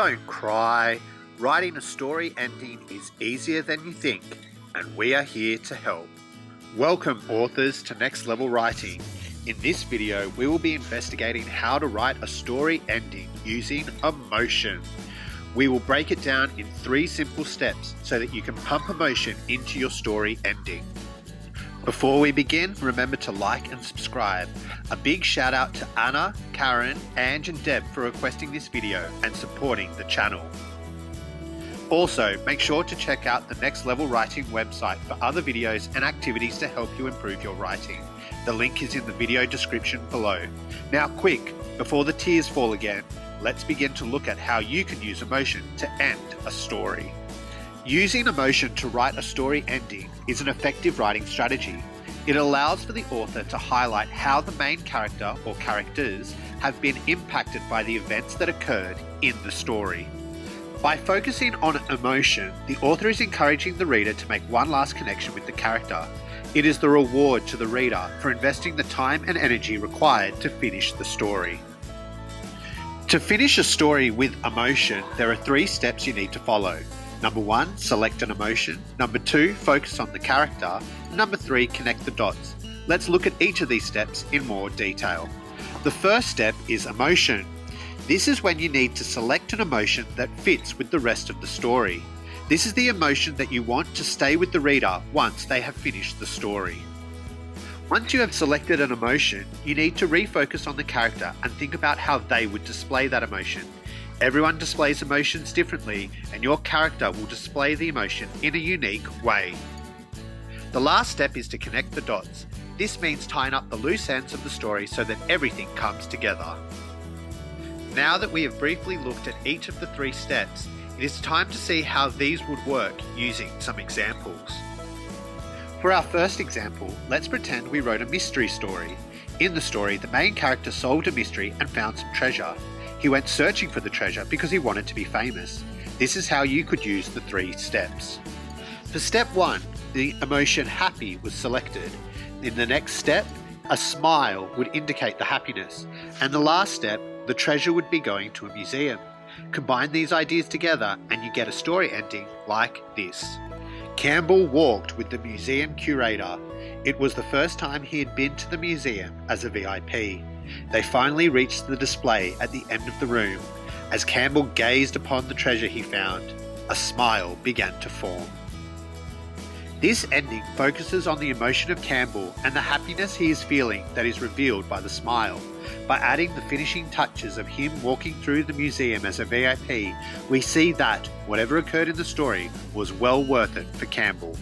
Don't cry. Writing a story ending is easier than you think, and we are here to help. Welcome, authors, to Next Level Writing. In this video, we will be investigating how to write a story ending using emotion. We will break it down in 3 simple steps so that you can pump emotion into your story ending. Before we begin, remember to like and subscribe. A big shout out to Anna, Karen, Ange and Deb for requesting this video and supporting the channel. Also, make sure to check out the Next Level Writing website for other videos and activities to help you improve your writing. The link is in the video description below. Now quick, before the tears fall again, let's begin to look at how you can use emotion to end a story. Using emotion to write a story ending is an effective writing strategy. It allows for the author to highlight how the main character or characters have been impacted by the events that occurred in the story. By focusing on emotion, the author is encouraging the reader to make one last connection with the character. It is the reward to the reader for investing the time and energy required to finish the story. To finish a story with emotion, there are 3 steps you need to follow. Number 1, select an emotion. Number 2, focus on the character. Number 3, connect the dots. Let's look at each of these steps in more detail. The first step is emotion. This is when you need to select an emotion that fits with the rest of the story. This is the emotion that you want to stay with the reader once they have finished the story. Once you have selected an emotion, you need to refocus on the character and think about how they would display that emotion. Everyone displays emotions differently, and your character will display the emotion in a unique way. The last step is to connect the dots. This means tying up the loose ends of the story so that everything comes together. Now that we have briefly looked at each of the 3 steps, it is time to see how these would work using some examples. For our first example, let's pretend we wrote a mystery story. In the story, the main character solved a mystery and found some treasure. He went searching for the treasure because he wanted to be famous. This is how you could use the 3 steps. For step 1, the emotion happy was selected. In the next step, a smile would indicate the happiness. And the last step, the treasure would be going to a museum. Combine these ideas together and you get a story ending like this. Campbell walked with the museum curator. It was the first time he had been to the museum as a VIP. They finally reached the display at the end of the room. As Campbell gazed upon the treasure he found, a smile began to form. This ending focuses on the emotion of Campbell and the happiness he is feeling that is revealed by the smile. By adding the finishing touches of him walking through the museum as a VIP, we see that whatever occurred in the story was well worth it for Campbell.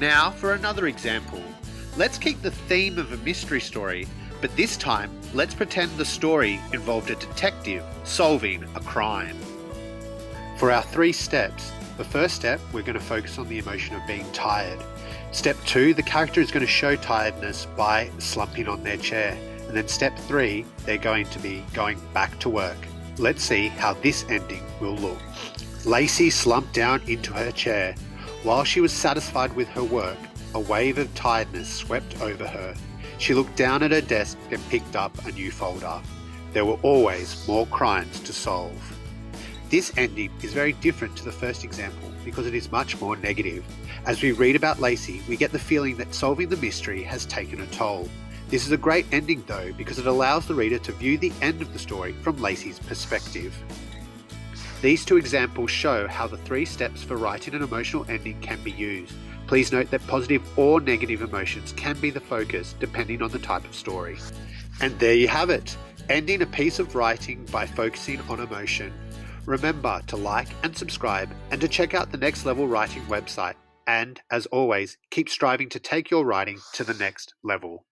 Now for another example. Let's keep the theme of a mystery story, but this time let's pretend the story involved a detective solving a crime. For our 3 steps, the first step, we're going to focus on the emotion of being tired. Step 2, the character is going to show tiredness by slumping on their chair. And then step 3, they're going to be going back to work. Let's see how this ending will look. Lacey slumped down into her chair. While she was satisfied with her work, a wave of tiredness swept over her. She looked down at her desk and picked up a new folder. There were always more crimes to solve. This ending is very different to the first example because it is much more negative. As we read about Lacey, we get the feeling that solving the mystery has taken a toll. This is a great ending though because it allows the reader to view the end of the story from Lacey's perspective. These 2 examples show how the 3 steps for writing an emotional ending can be used. Please note that positive or negative emotions can be the focus depending on the type of story. And there you have it, ending a piece of writing by focusing on emotion. Remember to like and subscribe and to check out the Next Level Writing website. And as always, keep striving to take your writing to the next level.